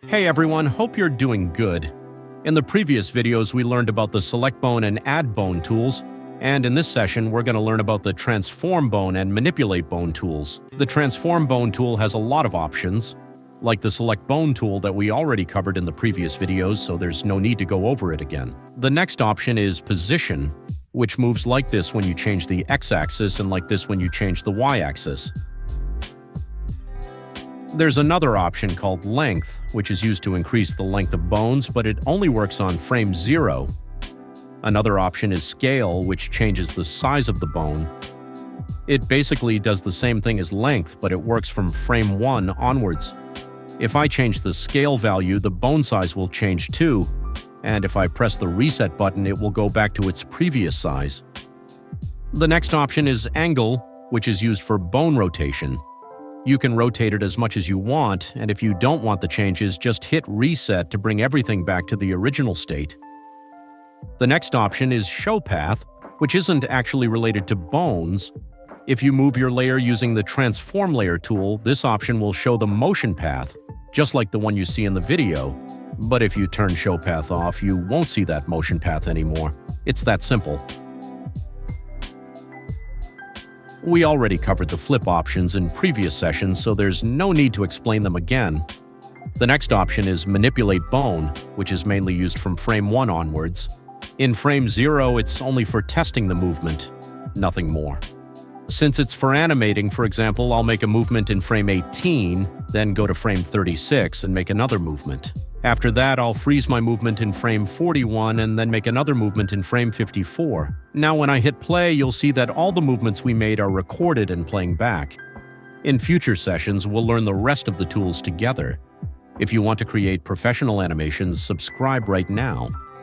Hey everyone, hope you're doing good. In the previous videos, we learned about the Select Bone and Add Bone tools, and in this session, we're going to learn about the Transform Bone and Manipulate Bone tools. The Transform Bone tool has a lot of options, like the Select Bone tool that we already covered in the previous videos, so there's no need to go over it again. The next option is Position, which moves like this when you change the X-axis and like this when you change the Y-axis. There's another option called Length, which is used to increase the length of bones, but it only works on frame 0. Another option is Scale, which changes the size of the bone. It basically does the same thing as Length, but it works from frame 1 onwards. If I change the scale value, the bone size will change too, and if I press the reset button, it will go back to its previous size. The next option is Angle, which is used for bone rotation. You can rotate it as much as you want, and if you don't want the changes, just hit reset to bring everything back to the original state. The next option is Show Path, which isn't actually related to bones. If you move your layer using the Transform Layer tool, this option will show the motion path, just like the one you see in the video. But if you turn Show Path off, you won't see that motion path anymore. It's that simple. We already covered the flip options in previous sessions, so there's no need to explain them again. The next option is Manipulate Bone, which is mainly used from frame 1 onwards. In frame 0, it's only for testing the movement, nothing more. Since it's for animating, for example, I'll make a movement in frame 18, then go to frame 36 and make another movement. After that, I'll freeze my movement in frame 41 and then make another movement in frame 54. Now when I hit play, you'll see that all the movements we made are recorded and playing back. In future sessions, we'll learn the rest of the tools together. If you want to create professional animations, subscribe right now.